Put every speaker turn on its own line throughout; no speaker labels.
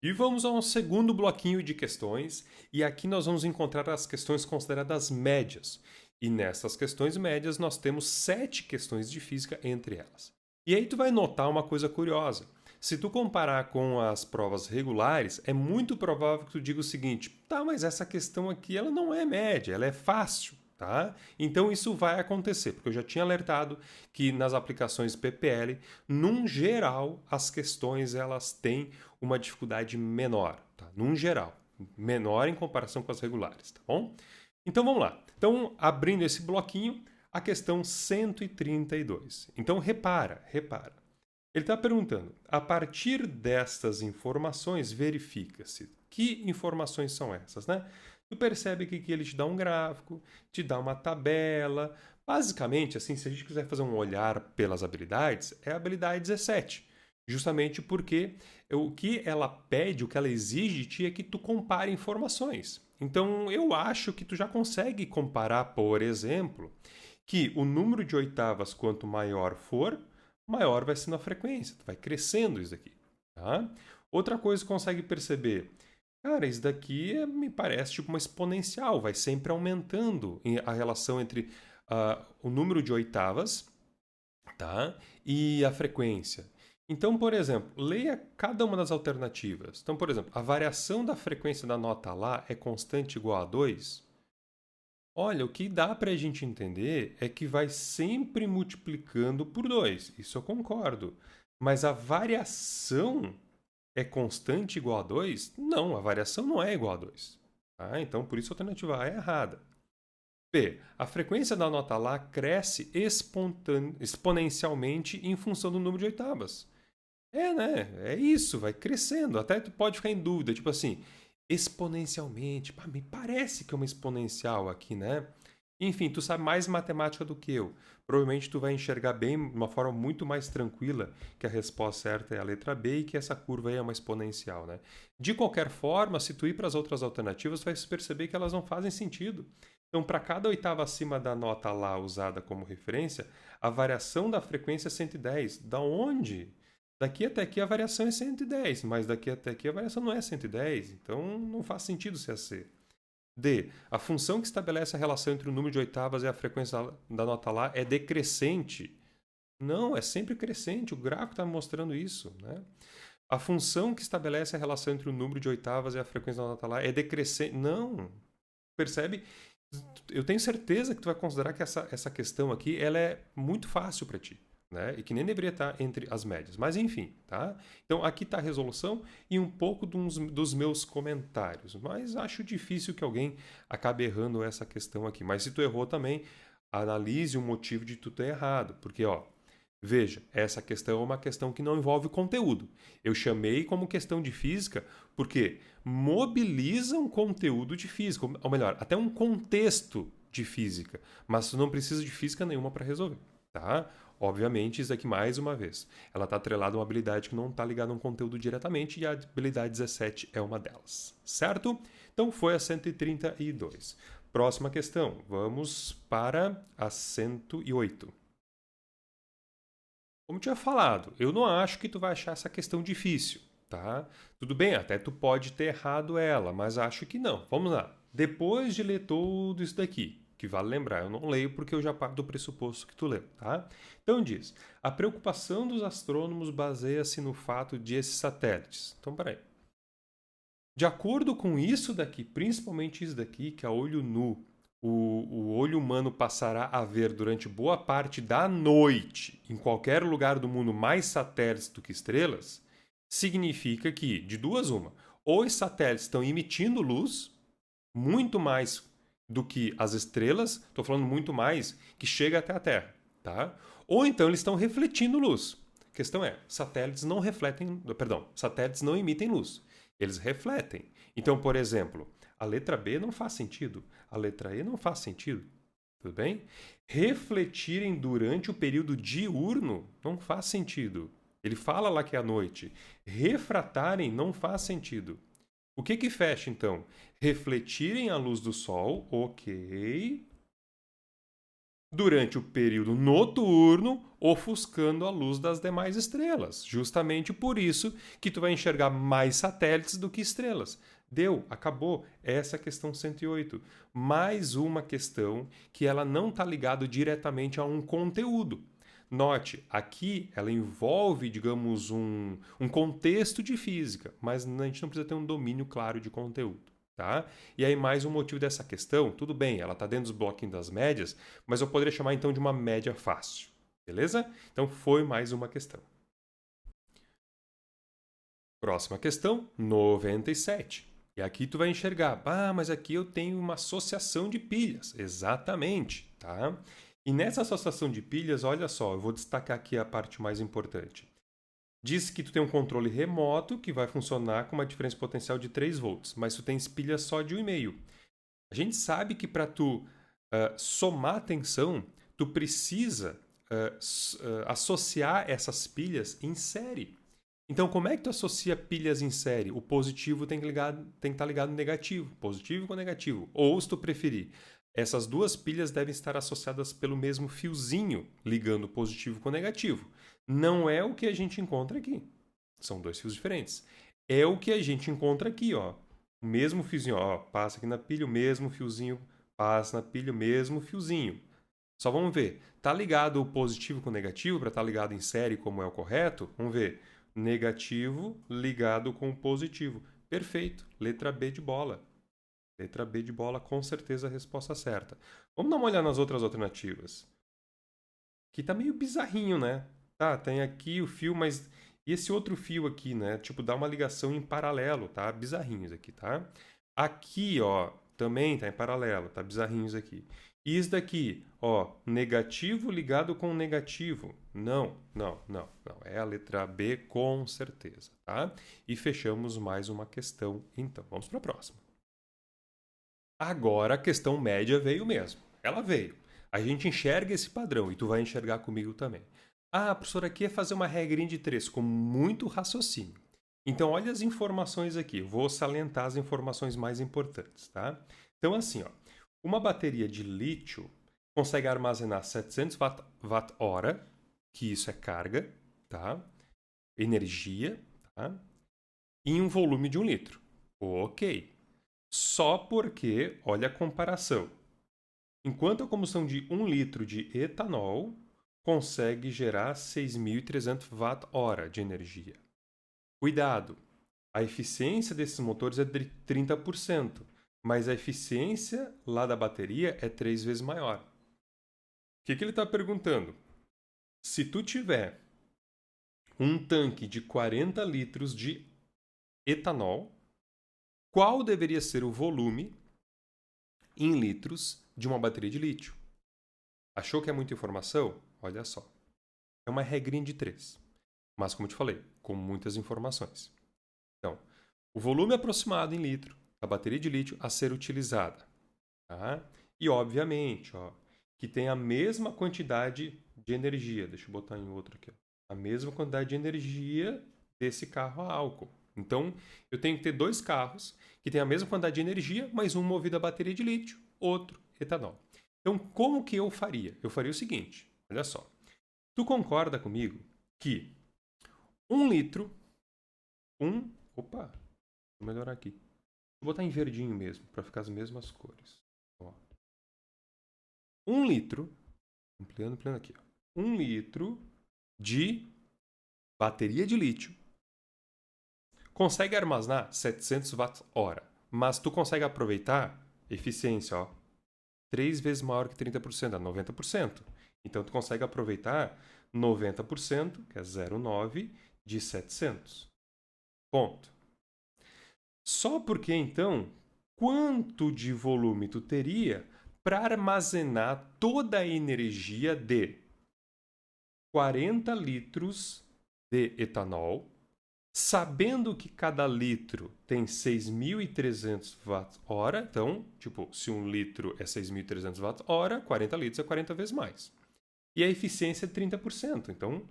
E vamos ao segundo bloquinho de questões, e aqui nós vamos encontrar as questões consideradas médias. E nessas questões médias nós temos 7 questões de física entre elas. E aí tu vai notar uma coisa curiosa. Se tu comparar com as provas regulares, é muito provável que tu diga o seguinte: tá, mas essa questão aqui ela não é média, ela é fácil. Tá? Então isso vai acontecer, porque eu já tinha alertado que nas aplicações PPL, num geral, as questões elas têm uma dificuldade menor, tá? Num geral, menor em comparação com as regulares, tá bom? Então vamos lá. Então, abrindo esse bloquinho, a questão 132. Então repara. Ele está perguntando, a partir destas informações, verifica-se. Que informações são essas, né? Tu percebe que aqui ele te dá um gráfico, te dá uma tabela. Basicamente, assim, se a gente quiser fazer um olhar pelas habilidades, é a habilidade 17. Justamente porque o que ela pede, o que ela exige de ti é que tu compare informações. Então, eu acho que tu já consegue comparar, por exemplo, que o número de oitavas quanto maior for, maior vai sendo a frequência. Vai crescendo isso daqui. Tá? Outra coisa que consegue perceber, cara, isso daqui me parece tipo uma exponencial, vai sempre aumentando a relação entre o número de oitavas, tá? E a frequência. Então, por exemplo, leia cada uma das alternativas. Então, por exemplo, a variação da frequência da nota Lá é constante igual a 2. Olha, o que dá para a gente entender é que vai sempre multiplicando por 2. Isso eu concordo. Mas a variação é constante igual a 2? Não, a variação não é igual a 2. Tá? Então, por isso a alternativa A é errada. B. A frequência da nota Lá cresce exponencialmente em função do número de oitavas. É, né? É isso, vai crescendo. Até tu pode ficar em dúvida, tipo assim, exponencialmente. Pá, me parece que é uma exponencial aqui, né? Enfim, tu sabe mais matemática do que eu. Provavelmente tu vai enxergar bem, de uma forma muito mais tranquila, que a resposta certa é a letra B e que essa curva aí é uma exponencial, né? De qualquer forma, se tu ir para as outras alternativas, tu vai perceber que elas não fazem sentido. Então, para cada oitava acima da nota Lá usada como referência, a variação da frequência é 110. Da onde? Daqui até aqui a variação é 110, mas daqui até aqui a variação não é 110, então não faz sentido ser assim. D. A função que estabelece a relação entre o número de oitavas e a frequência da nota Lá é decrescente. Não, é sempre crescente, o gráfico está mostrando isso. Né? A função que estabelece a relação entre o número de oitavas e a frequência da nota Lá é decrescente. Não, percebe? Eu tenho certeza que tu vai considerar que essa questão aqui ela é muito fácil para ti. Né? E que nem deveria estar entre as médias. Mas enfim, tá? Então aqui está a resolução e um pouco dos meus comentários. Mas acho difícil que alguém acabe errando essa questão aqui. Mas se tu errou também, analise o motivo de tu ter errado. Porque, ó, veja, essa questão é uma questão que não envolve conteúdo. Eu chamei como questão de física porque mobiliza um conteúdo de física. Ou melhor, até um contexto de física. Mas tu não precisa de física nenhuma para resolver. Tá? Obviamente, isso aqui mais uma vez. Ela está atrelada a uma habilidade que não está ligada a um conteúdo diretamente e a habilidade 17 é uma delas. Certo? Então foi a 132. Próxima questão. Vamos para a 108. Como tinha falado, eu não acho que tu vai achar essa questão difícil, tá? Tudo bem, até tu pode ter errado ela, mas acho que não. Vamos lá. Depois de ler tudo isso daqui, que vale lembrar, eu não leio porque eu já parto do pressuposto que tu leu, tá? Então diz, a preocupação dos astrônomos baseia-se no fato de esses satélites. Então, peraí. De acordo com isso daqui, principalmente isso daqui, que a olho nu o olho humano passará a ver durante boa parte da noite, em qualquer lugar do mundo, mais satélites do que estrelas, significa que, de duas uma, ou os satélites estão emitindo luz, muito mais do que as estrelas, estou falando muito mais, que chega até a Terra, tá? Ou então eles estão refletindo luz. A questão é, satélites não refletem, perdão, satélites não emitem luz, eles refletem. Então, por exemplo, a letra B não faz sentido, a letra E não faz sentido, tudo bem? Refletirem durante o período diurno não faz sentido. Ele fala lá que é à noite. Refratarem não faz sentido. O que que fecha, então? Refletirem a luz do Sol, ok. Durante o período noturno, ofuscando a luz das demais estrelas. Justamente por isso que tu vai enxergar mais satélites do que estrelas. Deu, acabou. Essa é a questão 108. Mais uma questão que ela não está ligada diretamente a um conteúdo. Note, aqui ela envolve, digamos, um contexto de física, mas a gente não precisa ter um domínio claro de conteúdo. Tá? E aí, mais um motivo dessa questão, tudo bem, ela está dentro dos bloquinhos das médias, mas eu poderia chamar então de uma média fácil. Beleza? Então, foi mais uma questão. Próxima questão, 97. E aqui tu vai enxergar, mas aqui eu tenho uma associação de pilhas. Exatamente, tá? E nessa associação de pilhas, olha só, eu vou destacar aqui a parte mais importante. Diz que tu tem um controle remoto que vai funcionar com uma diferença potencial de 3 volts, mas tu tens pilhas só de 1,5. A gente sabe que para tu somar tensão, tu precisa associar essas pilhas em série. Então, como é que tu associa pilhas em série? O positivo tem que estar ligado no negativo. Positivo com negativo. Ou, se tu preferir, essas duas pilhas devem estar associadas pelo mesmo fiozinho, ligando positivo com negativo. Não é o que a gente encontra aqui. São dois fios diferentes. É o que a gente encontra aqui, ó. O mesmo fiozinho, ó. Passa aqui na pilha, o mesmo fiozinho. Passa na pilha, o mesmo fiozinho. Só vamos ver. Tá ligado o positivo com o negativo para estar ligado em série como é o correto? Vamos ver. Negativo ligado com o positivo. Perfeito. Letra B de bola. Letra B de bola, com certeza a resposta certa. Vamos dar uma olhada nas outras alternativas. Aqui tá meio bizarrinho, né? Tá, tem aqui o fio, mas e esse outro fio aqui, né? Tipo, dá uma ligação em paralelo, tá? Bizarrinho isso aqui, tá? Aqui, ó, também tá em paralelo, tá? Bizarrinho isso aqui. E isso daqui, ó, negativo ligado com negativo. Não. É a letra B com certeza, tá? E fechamos mais uma questão, então. Vamos para a próxima. Agora a questão média veio mesmo. Ela veio. A gente enxerga esse padrão e tu vai enxergar comigo também. Ah, professor, aqui é fazer uma regrinha de 3 com muito raciocínio. Então, olha as informações aqui. Vou salientar as informações mais importantes, tá? Então, assim, ó, uma bateria de lítio consegue armazenar 700 watt-hora, que isso é carga, tá? Energia, tá? Em um volume de 1 litro. Ok. Só porque, olha a comparação. Enquanto a combustão de 1 litro de etanol consegue gerar 6.300 watt-hora de energia. Cuidado! A eficiência desses motores é de 30%, mas a eficiência lá da bateria é 3 vezes maior. O que ele está perguntando? Se tu tiver um tanque de 40 litros de etanol, qual deveria ser o volume em litros de uma bateria de lítio? Achou que é muita informação? Olha só. É uma regrinha de 3. Mas, como eu te falei, com muitas informações. Então, o volume aproximado em litro da bateria de lítio a ser utilizada. Tá? E, obviamente, ó, que tem a mesma quantidade de energia. Deixa eu botar em outro aqui. Ó. A mesma quantidade de energia desse carro a álcool. Então, eu tenho que ter 2 carros que têm a mesma quantidade de energia, mas um movido a bateria de lítio, outro etanol. Então, como que eu faria? Eu faria o seguinte, olha só. Tu concorda comigo que 1 litro, opa, vou melhorar aqui. Vou botar em verdinho mesmo, para ficar as mesmas cores. Ó. 1 litro, ampliando aqui, ó. 1 litro de bateria de lítio consegue armazenar 700 watt-hora, mas tu consegue aproveitar eficiência, ó, 3 vezes maior que 30%, é 90%. Então, tu consegue aproveitar 90%, que é 0,9, de 700. Ponto. Só porque, então, quanto de volume tu teria para armazenar toda a energia de 40 litros de etanol, sabendo que cada litro tem 6.300 watt-hora, então, tipo, se 1 litro é 6.300 watt-hora, 40 litros é 40 vezes mais. E a eficiência é 30%, então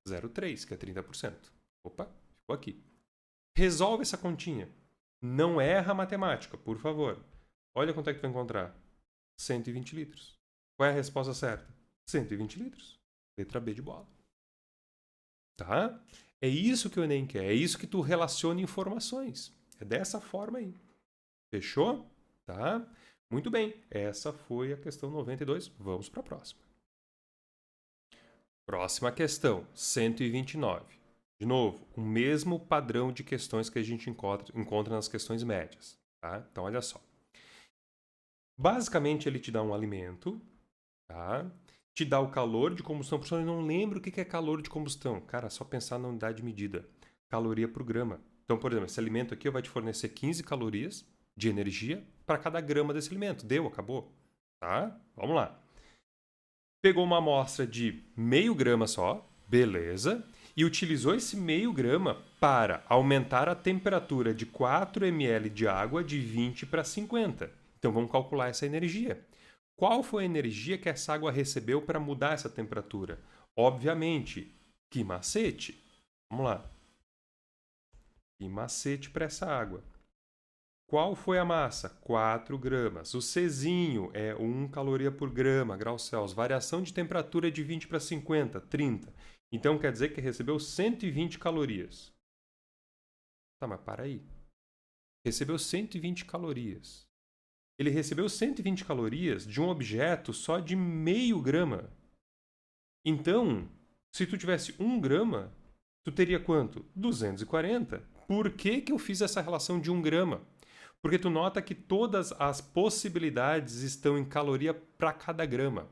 0,3, que é 30%. Opa, ficou aqui. Resolve essa continha. Não erra a matemática, por favor. Olha quanto é que tu vai encontrar. 120 litros. Qual é a resposta certa? 120 litros. Letra B de bola. Tá? É isso que o Enem quer. É isso que tu relaciona informações. É dessa forma aí. Fechou? Tá? Muito bem. Essa foi a questão 92. Vamos para a próxima. Próxima questão, 129. De novo, o mesmo padrão de questões que a gente encontra nas questões médias. Tá? Então, olha só. Basicamente, ele te dá um alimento, tá? Te dá o calor de combustão. Professor, eu não lembro o que é calor de combustão. Cara, é só pensar na unidade de medida. Caloria por grama. Então, por exemplo, esse alimento aqui vai te fornecer 15 calorias de energia para cada grama desse alimento. Deu, acabou. Tá? Vamos lá. Pegou uma amostra de meio grama só, beleza, e utilizou esse meio grama para aumentar a temperatura de 4 ml de água de 20 para 50. Então vamos calcular essa energia. Qual foi a energia que essa água recebeu para mudar essa temperatura? Obviamente, que macete? Vamos lá. Que macete para essa água? Qual foi a massa? 4 gramas. O Czinho é 1 caloria por grama, graus Celsius. Variação de temperatura de 20 para 50, 30. Então quer dizer que recebeu 120 calorias. Tá, mas para aí. Recebeu 120 calorias. Ele recebeu 120 calorias de um objeto só de meio grama. Então, se tu tivesse 1 grama, tu teria quanto? 240. Por que eu fiz essa relação de 1 grama? Porque tu nota que todas as possibilidades estão em caloria para cada grama.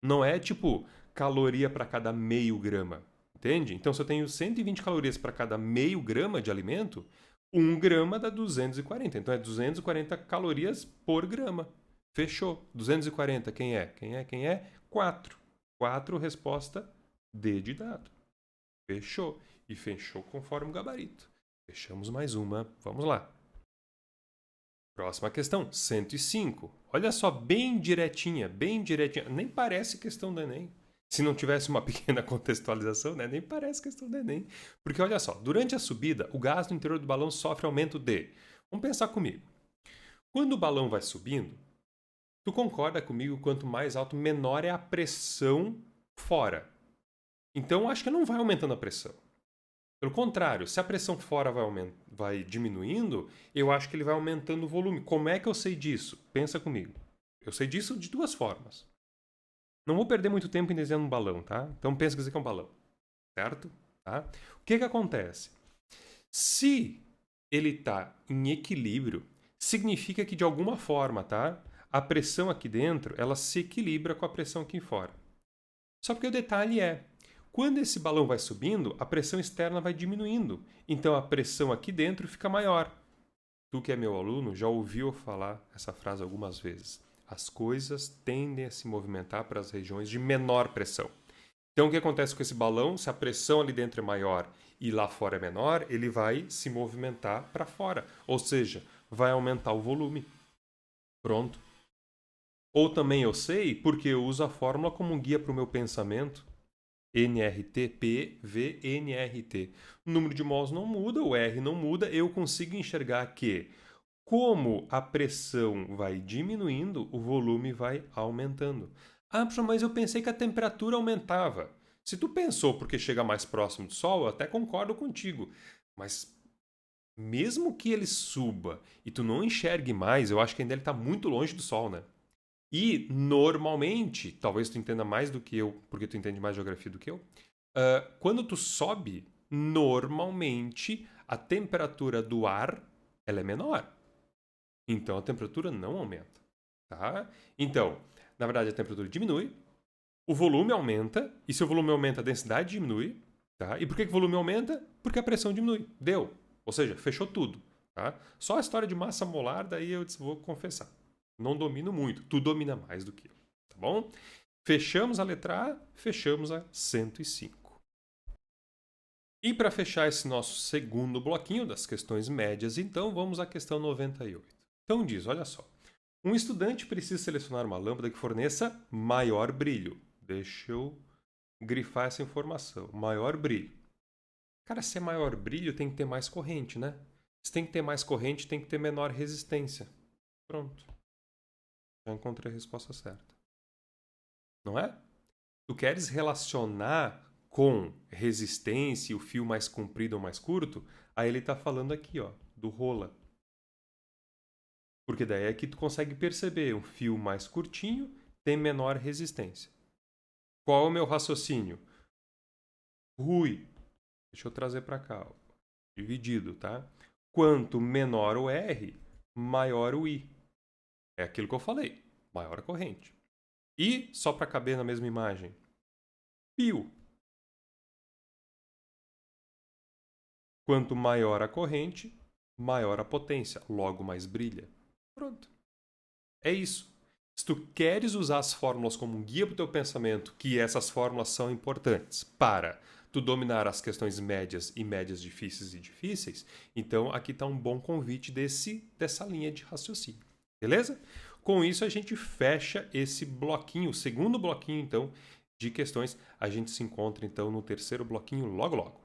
Não é tipo caloria para cada meio grama. Entende? Então, se eu tenho 120 calorias para cada meio grama de alimento, 1 grama dá 240. Então, é 240 calorias por grama. Fechou. 240, quem é? Quem é? 4. 4, resposta D de dado. Fechou. E fechou conforme o gabarito. Fechamos mais uma. Vamos lá. Próxima questão, 105. Olha só, bem direitinha, bem direitinha. Nem parece questão do Enem. Se não tivesse uma pequena contextualização, né? Nem parece questão do Enem. Porque olha só, durante a subida, o gás no interior do balão sofre aumento de... Vamos pensar comigo. Quando o balão vai subindo, tu concorda comigo, quanto mais alto, menor é a pressão fora. Então, acho que não vai aumentando a pressão. Pelo contrário, se a pressão fora vai diminuindo, eu acho que ele vai aumentando o volume. Como é que eu sei disso? Pensa comigo. Eu sei disso de duas formas. Não vou perder muito tempo em desenhar um balão, tá? Então pensa que isso aqui é um balão, certo? Tá? O que acontece? Se ele está em equilíbrio, significa que de alguma forma, tá? A pressão aqui dentro, ela se equilibra com a pressão aqui fora. Só porque o detalhe é, quando esse balão vai subindo, a pressão externa vai diminuindo. Então a pressão aqui dentro fica maior. Tu que é meu aluno já ouviu falar essa frase algumas vezes. As coisas tendem a se movimentar para as regiões de menor pressão. Então o que acontece com esse balão? Se a pressão ali dentro é maior e lá fora é menor, ele vai se movimentar para fora. Ou seja, vai aumentar o volume. Pronto. Ou também eu sei porque eu uso a fórmula como guia para o meu pensamento. NRT, PV, NRT. O número de mols não muda, o R não muda, eu consigo enxergar que, como a pressão vai diminuindo, o volume vai aumentando. Ah, professor, mas eu pensei que a temperatura aumentava. Se tu pensou porque chega mais próximo do Sol, eu até concordo contigo. Mas mesmo que ele suba e tu não enxergue mais, eu acho que ainda ele está muito longe do Sol, né? E, normalmente, talvez tu entenda mais do que eu, porque tu entende mais geografia do que eu, quando tu sobe, normalmente, a temperatura do ar ela é menor. Então, a temperatura não aumenta. Tá? Então, na verdade, a temperatura diminui, o volume aumenta, e se o volume aumenta, a densidade diminui. Tá? E por que o volume aumenta? Porque a pressão diminui. Deu. Ou seja, fechou tudo. Tá? Só a história de massa molar, daí eu vou confessar. Não domino muito. Tu domina mais do que eu. Tá bom? Fechamos a letra A, fechamos a 105. E para fechar esse nosso segundo bloquinho das questões médias, então vamos à questão 98. Então diz, olha só. Um estudante precisa selecionar uma lâmpada que forneça maior brilho. Deixa eu grifar essa informação. Maior brilho. Cara, se é maior brilho, tem que ter mais corrente, né? Se tem que ter mais corrente, tem que ter menor resistência. Pronto. Já encontrei a resposta certa. Não é? Tu queres relacionar com resistência e o fio mais comprido ou mais curto? Aí ele está falando aqui, ó, do rola. Porque daí é que tu consegue perceber um fio mais curtinho tem menor resistência. Qual é o meu raciocínio? Rui. Deixa eu trazer para cá. Ó. Dividido, tá? Quanto menor o R, maior o I. É aquilo que eu falei. Maior a corrente. E, só para caber na mesma imagem, fio. Quanto maior a corrente, maior a potência. Logo mais brilha. Pronto. É isso. Se tu queres usar as fórmulas como um guia para o teu pensamento, que essas fórmulas são importantes para tu dominar as questões médias e médias difíceis, então aqui está um bom convite dessa linha de raciocínio. Beleza? Com isso a gente fecha esse bloquinho, o segundo bloquinho então de questões. A gente se encontra então no terceiro bloquinho logo logo.